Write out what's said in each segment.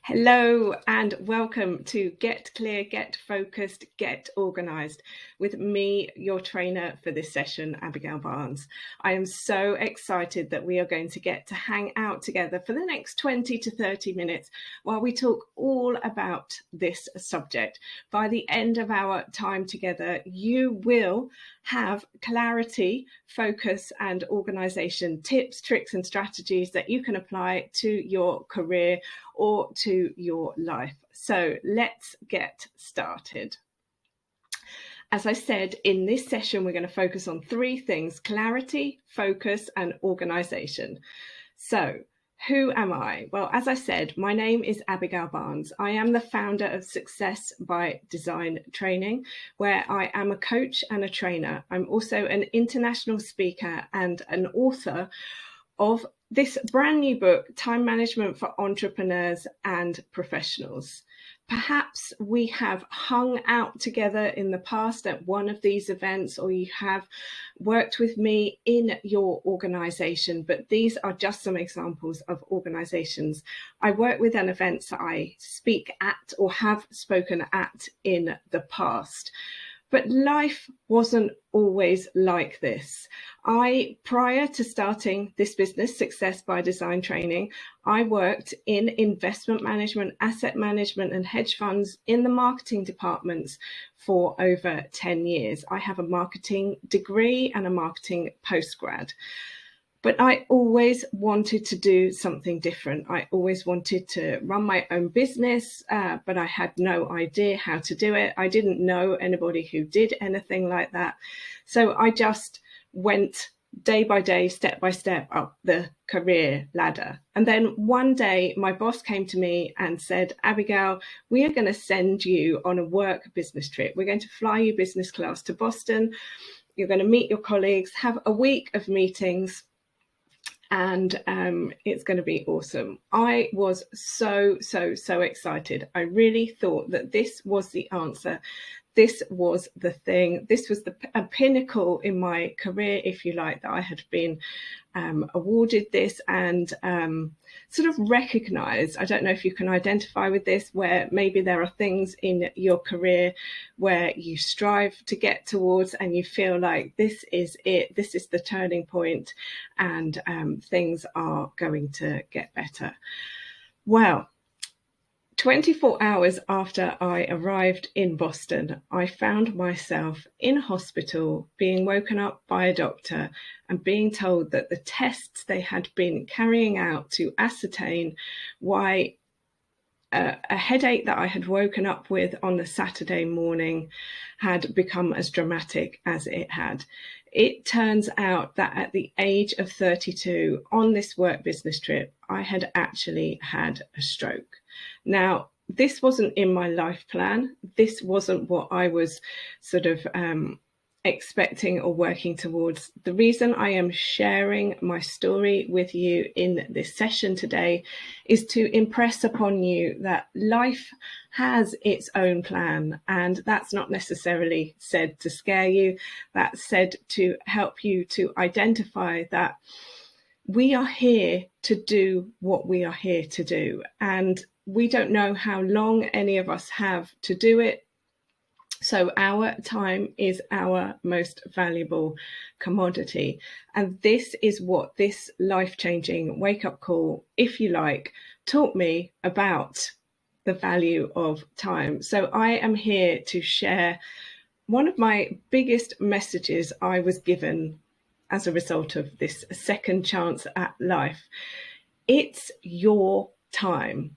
Hello and welcome to Get Clear, Get Focused, Get Organised with me, your trainer for this session, Abigail Barnes. I am so excited that we are going to get to hang out together for the next 20 to 30 minutes while we talk all about this subject. By the end of our time together, you will have clarity, focus and organisation tips, tricks and strategies that you can apply to your career or to your life. So let's get started. As I said, in this session, we're going to focus on three things: clarity, focus, and organisation. So who am I? Well, as I said, my name is Abigail Barnes. I am the founder of Success by Design Training, where I am a coach and a trainer. I'm also an international speaker and an author of this brand new book, Time Management for Entrepreneurs and Professionals. Perhaps we have hung out together in the past at one of these events, or you have worked with me in your organization, but these are just some examples of organizations I work with and events that I speak at or have spoken at in the past. But life wasn't always like this. Prior to starting this business, Success by Design Training, I worked in investment management, asset management, and hedge funds in the marketing departments for over 10 years. I have a marketing degree and a marketing postgrad. But I always wanted to do something different. I always wanted to run my own business, but I had no idea how to do it. I didn't know anybody who did anything like that. So I just went day by day, step by step up the career ladder. And then one day my boss came to me and said, Abigail, we are going to send you on a work business trip. We're going to fly you business class to Boston. You're going to meet your colleagues, have a week of meetings, and it's going to be awesome. I was so excited. I really thought that this was the answer. This was the thing. This was a pinnacle in my career, if you like, that I had been awarded this and sort of recognized. I don't know if you can identify with this, where maybe there are things in your career where you strive to get towards and you feel like this is it, this is the turning point, and things are going to get better. Well, 24 hours after I arrived in Boston, I found myself in hospital, being woken up by a doctor and being told that the tests they had been carrying out to ascertain why a headache that I had woken up with on the Saturday morning had become as dramatic as it had. It turns out that at the age of 32, on this work business trip, I had actually had a stroke. Now, this wasn't in my life plan. This wasn't what I was sort of expecting or working towards. The reason I am sharing my story with you in this session today is to impress upon you that life has its own plan, and that's not necessarily said to scare you. That's said to help you to identify that we are here to do what we are here to do, and we don't know how long any of us have to do it. So our time is our most valuable commodity. And this is what this life-changing wake-up call, if you like, taught me about the value of time. So I am here to share one of my biggest messages I was given as a result of this second chance at life. It's your time.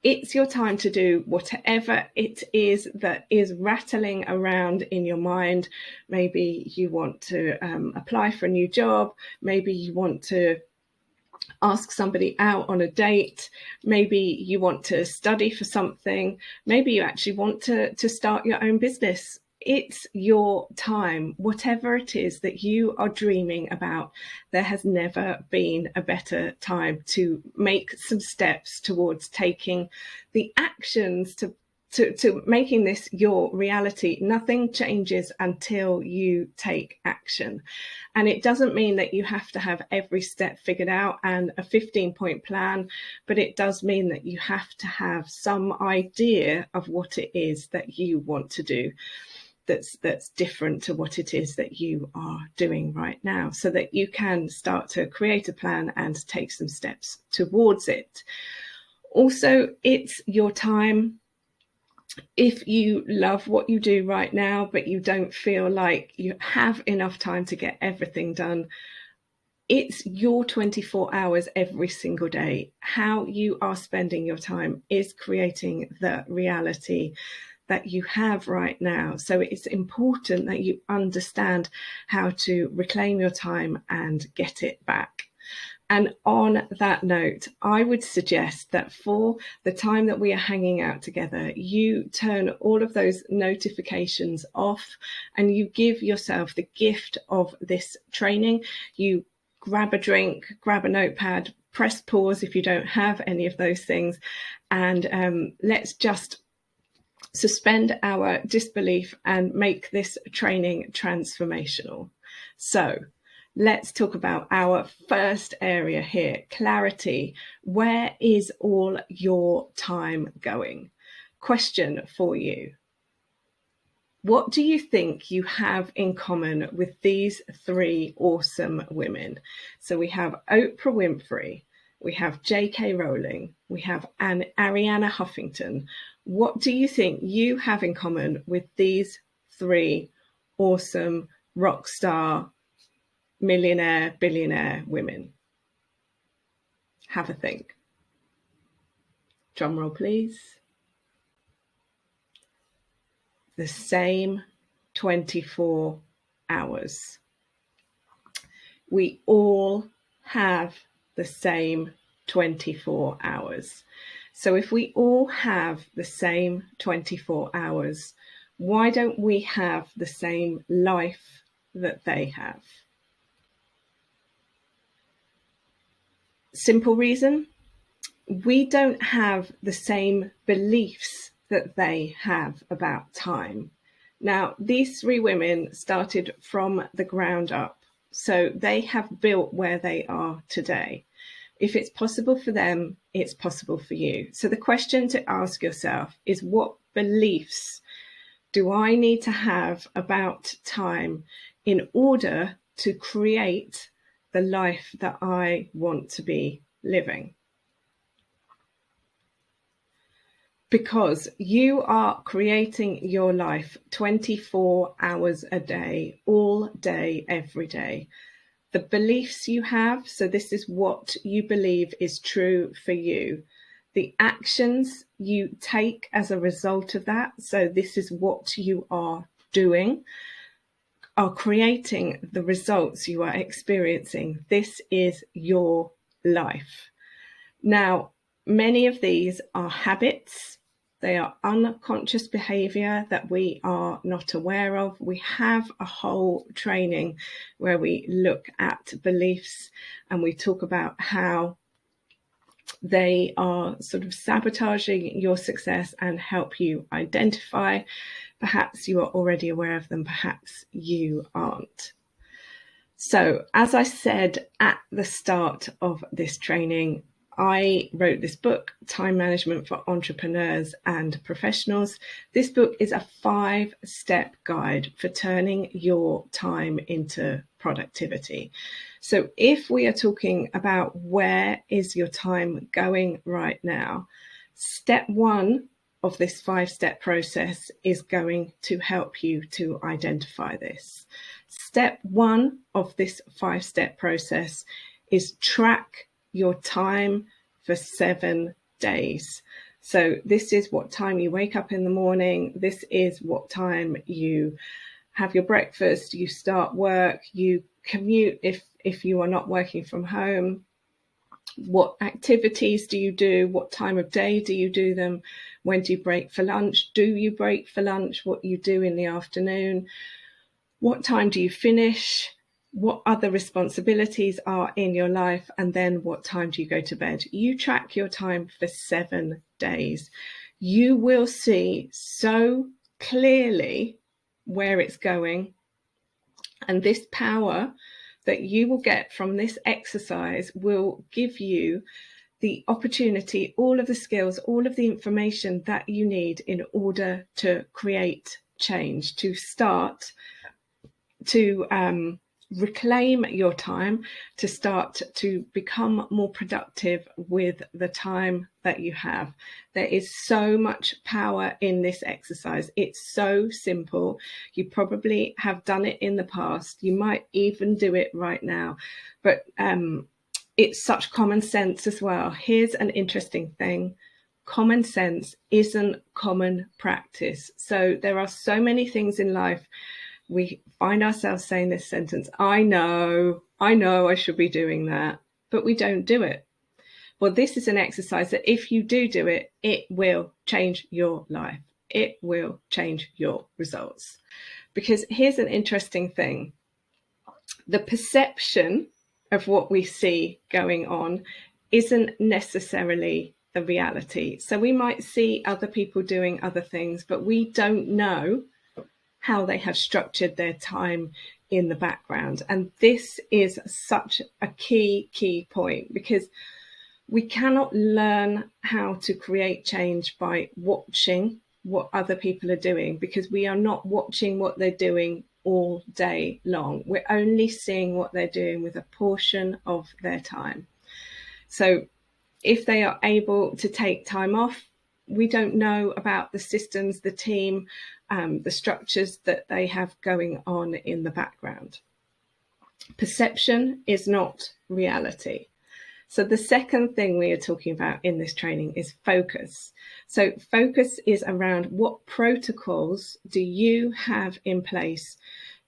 It's your time to do whatever it is that is rattling around in your mind. Maybe you want to apply for a new job. Maybe you want to ask somebody out on a date. Maybe you want to study for something. Maybe you actually want to start your own business. It's your time, whatever it is that you are dreaming about. There has never been a better time to make some steps towards taking the actions to to making this your reality. Nothing changes until you take action. And it doesn't mean that you have to have every step figured out and a 15-point plan, but it does mean that you have to have some idea of what it is that you want to do that's different to what it is that you are doing right now, so that you can start to create a plan and take some steps towards it. Also, it's your time. If you love what you do right now, but you don't feel like you have enough time to get everything done, it's your 24 hours every single day. How you are spending your time is creating the reality that you have right now. So it's important that you understand how to reclaim your time and get it back. And on that note, I would suggest that for the time that we are hanging out together, you turn all of those notifications off and you give yourself the gift of this training. You grab a drink, grab a notepad, press pause if you don't have any of those things, and let's just suspend our disbelief and make this training transformational. So let's talk about our first area here, clarity. Where is all your time going? Question for you. What do you think you have in common with these three awesome women? So we have Oprah Winfrey, we have J.K. Rowling, we have Arianna Huffington. What do you think you have in common with these three awesome rock star, millionaire, billionaire women? Have a think. Drum roll, please. The same 24 hours. We all have the same 24 hours. So if we all have the same 24 hours, why don't we have the same life that they have? Simple reason: we don't have the same beliefs that they have about time. Now, these three women started from the ground up, so they have built where they are today. If it's possible for them, it's possible for you. So the question to ask yourself is, what beliefs do I need to have about time in order to create the life that I want to be living? Because you are creating your life 24 hours a day, all day, every day. The beliefs you have, so this is what you believe is true for you. The actions you take as a result of that, so this is what you are doing, are creating the results you are experiencing. This is your life. Now, many of these are habits. They are unconscious behavior that we are not aware of. We have a whole training where we look at beliefs and we talk about how they are sort of sabotaging your success and help you identify. Perhaps you are already aware of them, perhaps you aren't. So, as I said at the start of this training, I wrote this book, Time Management for Entrepreneurs and Professionals. This book is a 5-step guide for turning your time into productivity. So if we are talking about where is your time going right now, step 1 of this 5-step process is going to help you to identify this. Step 1 of this 5-step process is track your time for 7 days. So this is what time you wake up in the morning. This is what time you have your breakfast, you start work, you commute if you are not working from home. What activities do you do? What time of day do you do them? When do you break for lunch? Do you break for lunch? What you do in the afternoon? What time do you finish? What other responsibilities are in your life? And then what time do you go to bed? You track your time for 7 days. you will see so clearly where it's going. And this power that you will get from this exercise will give you the opportunity, all of the skills, all of the information that you need in order to create change, to start to reclaim your time, to start to become more productive with the time that you have. There is so much power in this exercise. It's so simple. You probably have done it in the past. You might even do it right now, but it's such common sense as well. Here's an interesting thing. Common sense isn't common practice. So there are so many things in life we find ourselves saying this sentence, I know I should be doing that, but we don't do it. Well, this is an exercise that if you do it, it will change your life. It will change your results. Because here's an interesting thing. The perception of what we see going on isn't necessarily the reality. So we might see other people doing other things, but we don't know how they have structured their time in the background. And this is such a key point, because we cannot learn how to create change by watching what other people are doing, because we are not watching what they're doing all day long. We're only seeing what they're doing with a portion of their time. So if they are able to take time off, we don't know about the systems, the team, the structures that they have going on in the background. Perception is not reality. So the second thing we are talking about in this training is focus. So focus is around what protocols do you have in place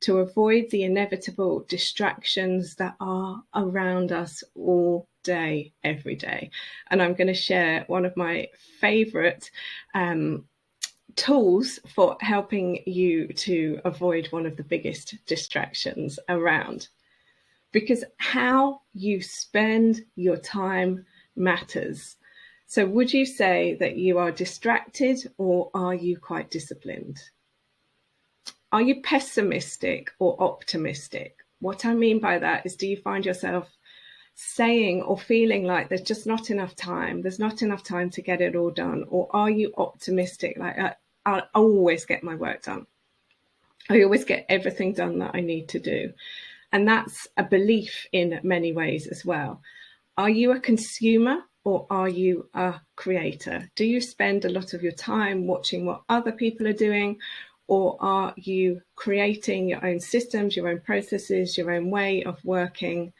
to avoid the inevitable distractions that are around us all day, every day. And I'm going to share one of my favorite tools for helping you to avoid one of the biggest distractions around. Because how you spend your time matters. So would you say that you are distracted, or are you quite disciplined? Are you pessimistic or optimistic? What I mean by that is, do you find yourself saying or feeling like there's just not enough time? There's not enough time to get it all done. Or are you optimistic? Like, I'll always get my work done. I always get everything done that I need to do. And that's a belief in many ways as well. Are you a consumer, or are you a creator? Do you spend a lot of your time watching what other people are doing, or are you creating your own systems, your own processes, your own way of working?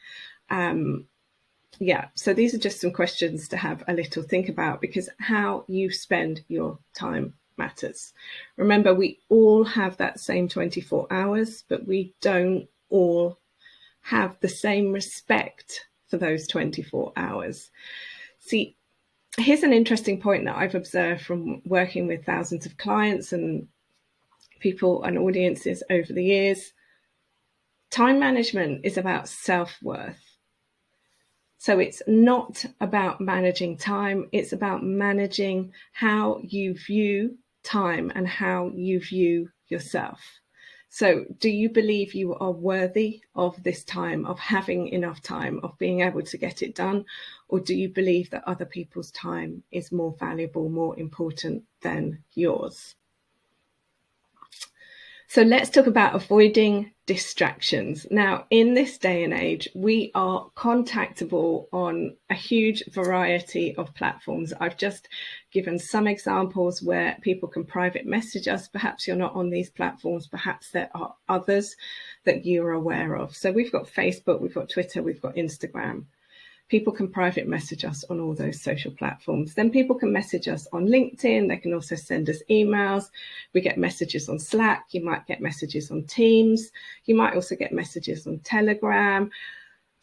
So these are just some questions to have a little think about, because how you spend your time matters. Remember, we all have that same 24 hours, but we don't all have the same respect for those 24 hours. See, here's an interesting point that I've observed from working with thousands of clients and people and audiences over the years. Time management is about self-worth. So it's not about managing time, it's about managing how you view time and how you view yourself. So do you believe you are worthy of this time, of having enough time, of being able to get it done? Or do you believe that other people's time is more valuable, more important than yours? So let's talk about avoiding distractions. Now, in this day and age, we are contactable on a huge variety of platforms. I've just given some examples where people can private message us. Perhaps you're not on these platforms. Perhaps there are others that you're aware of. So we've got Facebook, we've got Twitter, we've got Instagram. People can private message us on all those social platforms. Then people can message us on LinkedIn. They can also send us emails. We get messages on Slack. You might get messages on Teams. You might also get messages on Telegram.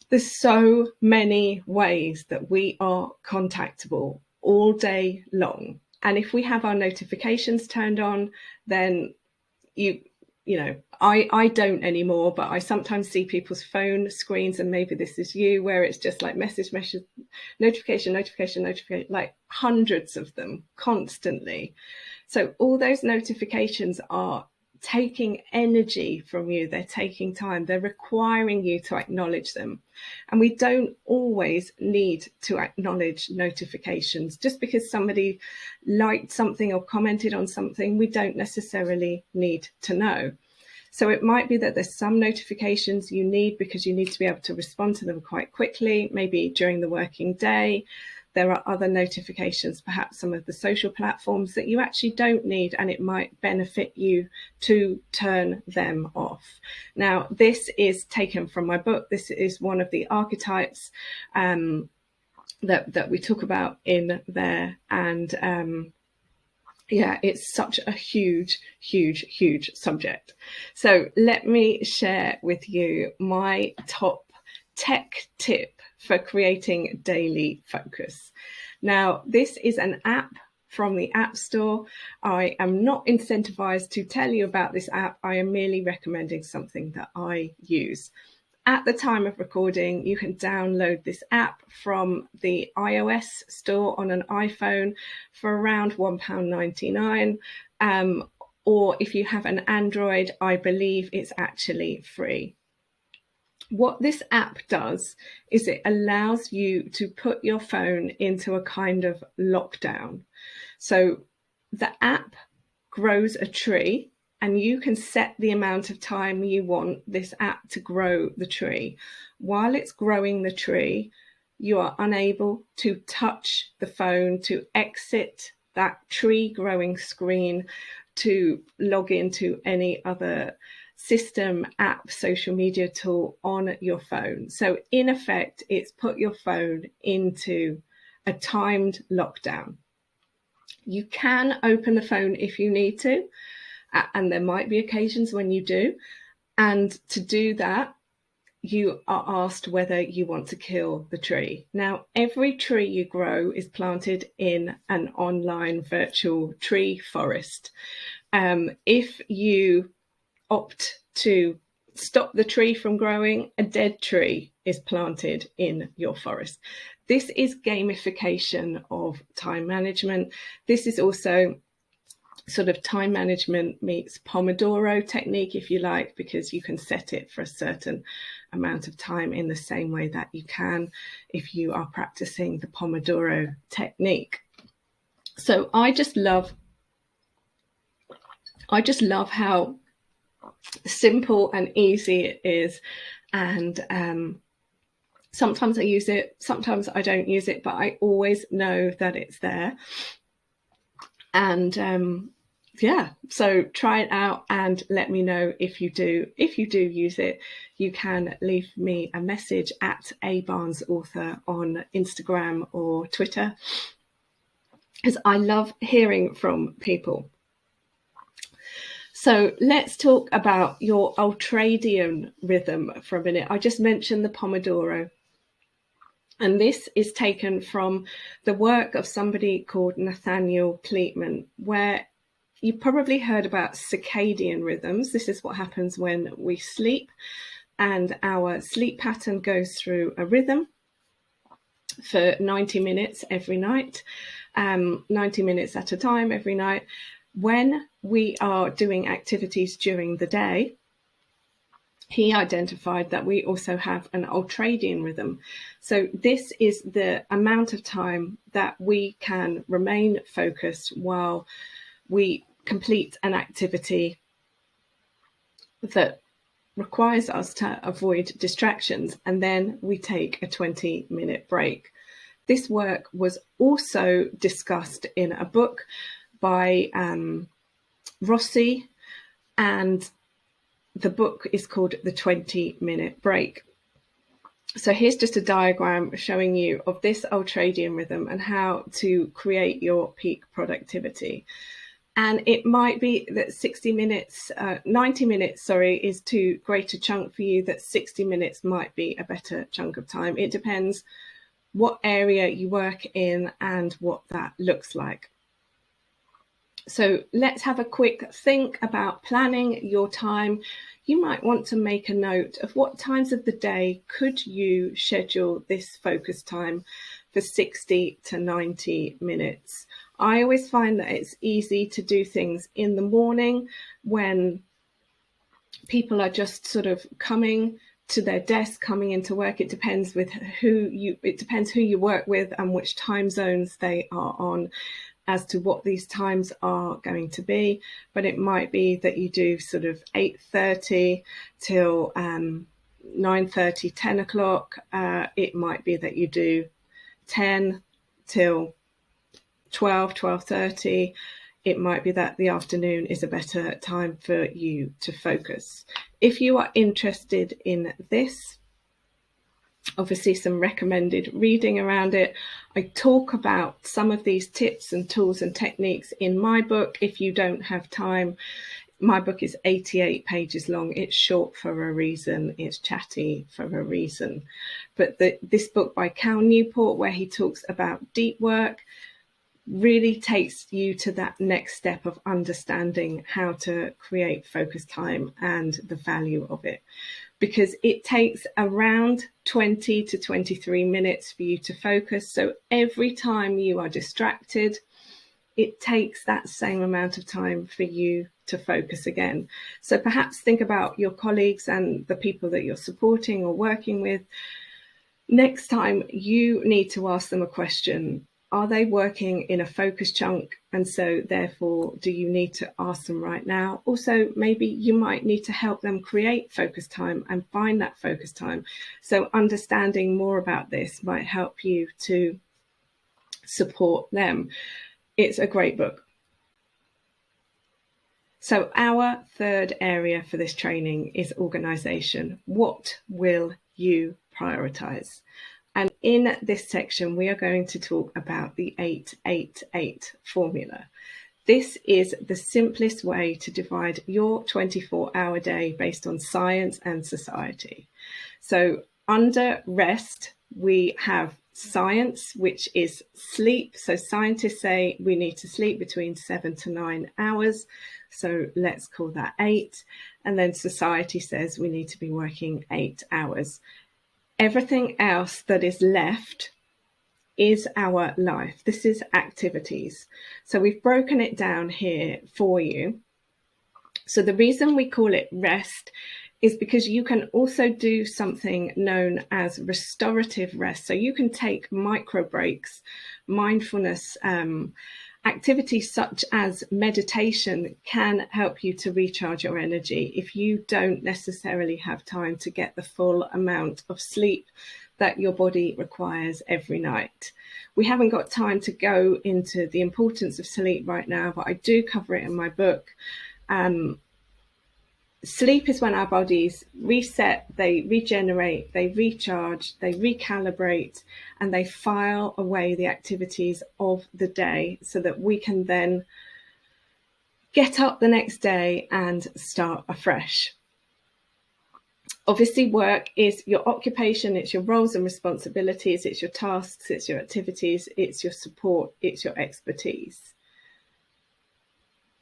There's so many ways that we are contactable all day long. And if we have our notifications turned on, then I don't anymore, but I sometimes see people's phone screens, and maybe this is you, where it's just like message, notification, like hundreds of them constantly. So all those notifications are taking energy from you. They're taking time. They're requiring you to acknowledge them. And we don't always need to acknowledge notifications. Just because somebody liked something or commented on something, we don't necessarily need to know. So it might be that there's some notifications you need because you need to be able to respond to them quite quickly, maybe during the working day. There are other notifications, perhaps some of the social platforms, that you actually don't need, and it might benefit you to turn them off. Now, this is taken from my book. This is one of the archetypes that we talk about in there. And yeah, it's such a huge subject. So let me share with you my top tech tip for creating daily focus. Now, this is an app from the App Store. I am not incentivized to tell you about this app. I am merely recommending something that I use. At the time of recording, you can download this app from the iOS store on an iPhone for around £1.99. Or if you have an Android, I believe it's actually free. What this app does is it allows you to put your phone into a kind of lockdown. So the app grows a tree, and you can set the amount of time you want this app to grow the tree. While it's growing the tree, you are unable to touch the phone, to exit that tree growing screen, to log into any other system, app, social media tool on your phone. So in effect, it's put your phone into a timed lockdown. You can open the phone if you need to, and there might be occasions when you do. And to do that, you are asked whether you want to kill the tree. Now, every tree you grow is planted in an online virtual tree forest. If you opt to stop the tree from growing, a dead tree is planted in your forest. This is gamification of time management. This is also sort of time management meets Pomodoro technique, if you like, because you can set it for a certain amount of time in the same way that you can if you are practicing the Pomodoro technique. So I just love how simple and easy it is. And sometimes I use it, sometimes I don't use it, but I always know that it's there. And yeah, so try it out and let me know if you do. If you do use it, you can leave me a message at @abarnesauthor on Instagram or Twitter, because I love hearing from people. So let's talk about your Ultradian rhythm for a minute. I just mentioned the Pomodoro. And this is taken from the work of somebody called Nathaniel Kleitman, where you probably heard about circadian rhythms. This is what happens when we sleep, and our sleep pattern goes through a rhythm for 90 minutes every night, 90 minutes at a time every night. When we are doing activities during the day, he identified that we also have an ultradian rhythm. So this is the amount of time that we can remain focused while we complete an activity that requires us to avoid distractions, and then we take a 20-minute break. This work was also discussed in a book by Rossi, and the book is called The 20-Minute Break. So here's just a diagram showing you of this ultradian rhythm and how to create your peak productivity. And it might be that 90 minutes, is too great a chunk for you, that 60 minutes might be a better chunk of time. It depends what area you work in and what that looks like. So let's have a quick think about planning your time. You might want to make a note of what times of the day could you schedule this focus time for 60 to 90 minutes. I always find that it's easy to do things in the morning when people are just sort of coming to their desk, coming into work. It depends who you work with and which time zones they are on as to what these times are going to be. But it might be that you do sort of 8:30 till 9:30, 10 o'clock. It might be that you do 10 till 12, 12:30. It might be that the afternoon is a better time for you to focus. If you are interested in this, obviously some recommended reading around it. I talk about some of these tips and tools and techniques in my book. If you don't have time, my book is 88 pages long. It's short for a reason. It's chatty for a reason. But this book by Cal Newport, where he talks about deep work, really takes you to that next step of understanding how to create focus time and the value of it, because it takes around 20 to 23 minutes for you to focus. So every time you are distracted, it takes that same amount of time for you to focus again. So perhaps think about your colleagues and the people that you're supporting or working with. Next time you need to ask them a question. Are they working in a focus chunk? And so therefore, do you need to ask them right now? Also, maybe you might need to help them create focus time and find that focus time. So understanding more about this might help you to support them. It's a great book. So our third area for this training is organisation. What will you prioritise? And in this section, we are going to talk about the 888 formula. This is the simplest way to divide your 24-hour day based on science and society. So under rest, we have science, which is sleep. So scientists say we need to sleep between 7 to 9 hours. So let's call that 8. And then society says we need to be working 8 hours. Everything else that is left is our life. This is activities. So we've broken it down here for you. So the reason we call it rest is because you can also do something known as restorative rest. So you can take micro breaks, mindfulness, activities such as meditation can help you to recharge your energy if you don't necessarily have time to get the full amount of sleep that your body requires every night. We haven't got time to go into the importance of sleep right now, but I do cover it in my book. Sleep is when our bodies reset, they regenerate, they recharge, they recalibrate, and they file away the activities of the day so that we can then get up the next day and start afresh. Obviously, work is your occupation, it's your roles and responsibilities, it's your tasks, it's your activities, it's your support, it's your expertise.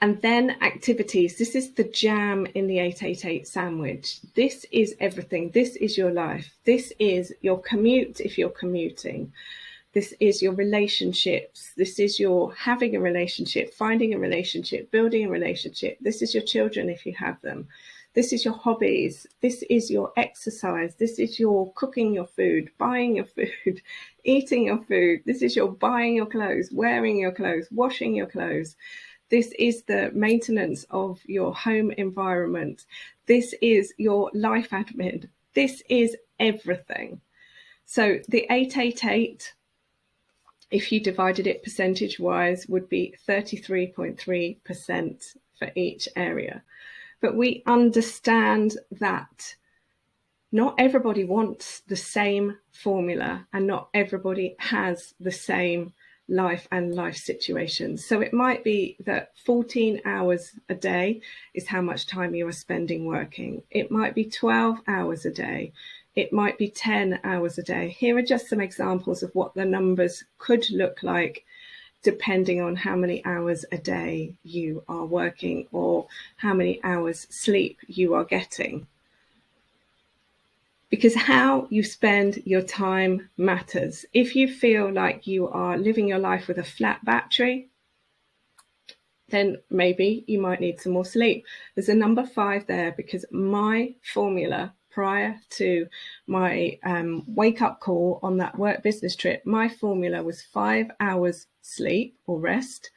And then activities. This is the jam in the 888 sandwich. This is everything. This is your life. This is your commute if you're commuting. This is your relationships. This is your having a relationship, finding a relationship, building a relationship. This is your children if you have them. This is your hobbies. This is your exercise. This is your cooking your food, buying your food, eating your food. This is your buying your clothes, wearing your clothes, washing your clothes. This is the maintenance of your home environment. This is your life admin. This is everything. So the 888, if you divided it percentage-wise, would be 33.3% for each area. But we understand that not everybody wants the same formula and not everybody has the same life and life situations. So it might be that 14 hours a day is how much time you are spending working. It might be 12 hours a day. It might be 10 hours a day. Here are just some examples of what the numbers could look like depending on how many hours a day you are working or how many hours sleep you are getting. Because how you spend your time matters. If you feel like you are living your life with a flat battery, then maybe you might need some more sleep. There's a number 5 there because my formula prior to my wake-up call on that work business trip, my formula was 5 hours sleep or rest,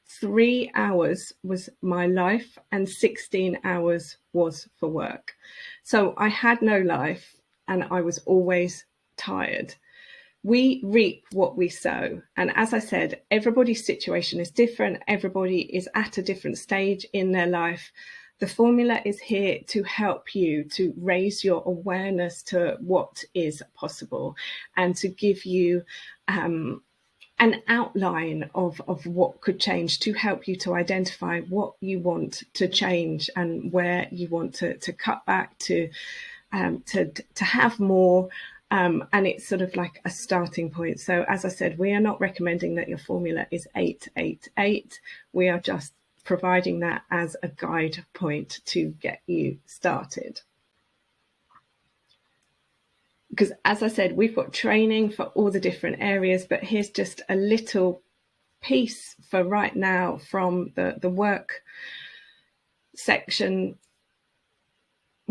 3 hours was my life, and 16 hours was for work. So I had no life and I was always tired. We reap what we sow. And as I said, everybody's situation is different. Everybody is at a different stage in their life. The formula is here to help you to raise your awareness to what is possible and to give you an outline of what could change, to help you to identify what you want to change and where you want to cut back to have more. And it's sort of like a starting point. So as I said, we are not recommending that your formula is 888. We are just providing that as a guide point to get you started. Because as I said, we've got training for all the different areas, but here's just a little piece for right now from the work section.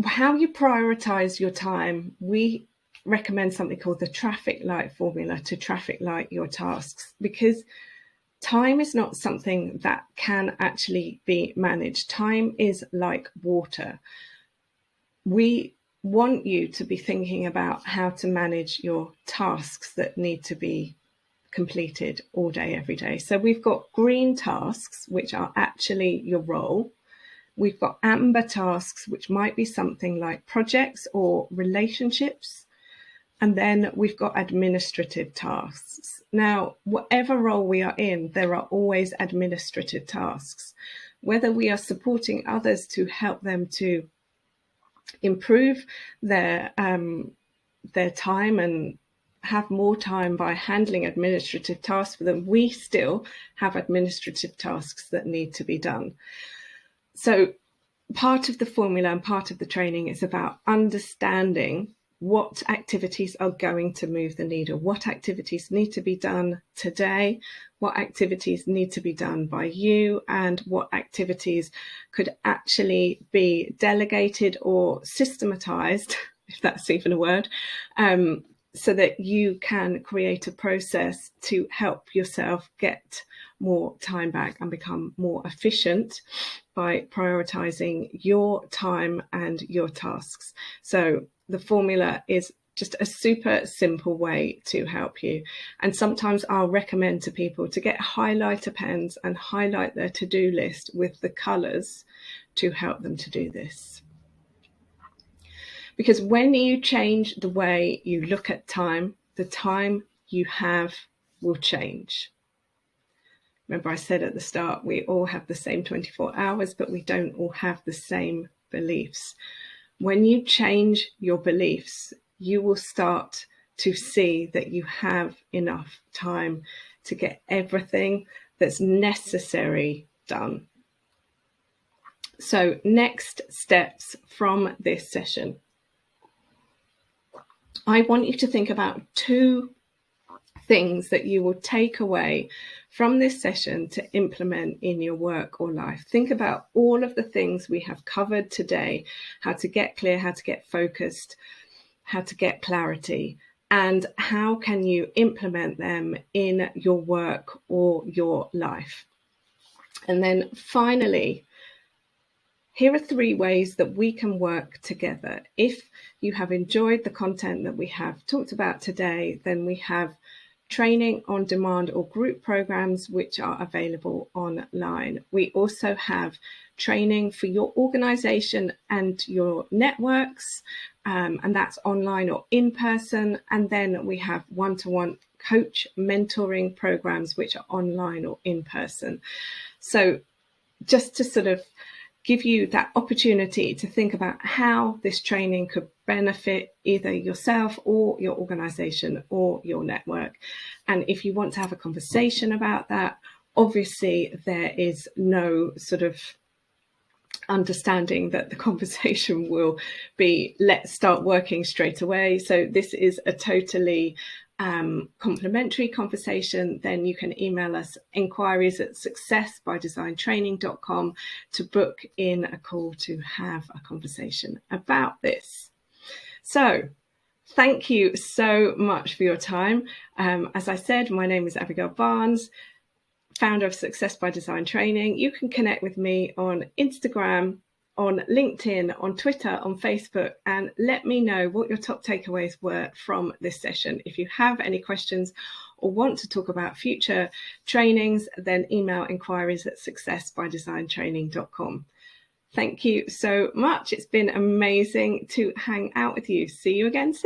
How you prioritize your time. We recommend something called the traffic light formula to traffic light your tasks, because time is not something that can actually be managed. Time is like water. We want you to be thinking about how to manage your tasks that need to be completed all day, every day. So we've got green tasks, which are actually your role. We've got amber tasks, which might be something like projects or relationships. And then we've got administrative tasks. Now, whatever role we are in, there are always administrative tasks. Whether we are supporting others to help them to improve their time and have more time by handling administrative tasks for them, we still have administrative tasks that need to be done. So part of the formula and part of the training is about understanding what activities are going to move the needle, what activities need to be done today, what activities need to be done by you, and what activities could actually be delegated or systematized, if that's even a word, so that you can create a process to help yourself get more time back and become more efficient by prioritizing your time and your tasks. So the formula is just a super simple way to help you. And sometimes I'll recommend to people to get highlighter pens and highlight their to-do list with the colors to help them to do this. Because when you change the way you look at time, the time you have will change. Remember I said at the start, we all have the same 24 hours, but we don't all have the same beliefs. When you change your beliefs, you will start to see that you have enough time to get everything that's necessary done. So next steps from this session. I want you to think about 2 things that you will take away from this session to implement in your work or life. Think about all of the things we have covered today, how to get clear, how to get focused, how to get clarity, and how can you implement them in your work or your life. And then finally, here are 3 ways that we can work together. If you have enjoyed the content that we have talked about today, then we have training on demand or group programs which are available online. We also have training for your organization and your networks, and that's online or in person. And then we have one-to-one coach mentoring programs which are online or in person. So just to sort of give you that opportunity to think about how this training could benefit either yourself or your organization or your network. And if you want to have a conversation about that, obviously there is no sort of understanding that the conversation will be, let's start working straight away. So this is a totally complimentary conversation. Then you can email us inquiries@successbydesigntraining.com to book in a call to have a conversation about this. So thank you so much for your time. As I said, my name is Abigail Barnes, founder of Success by Design Training. You can connect with me on Instagram, on LinkedIn, on Twitter, on Facebook, and let me know what your top takeaways were from this session. If you have any questions or want to talk about future trainings, then email inquiries@successbydesigntraining.com. Thank you so much. It's been amazing to hang out with you. See you again soon.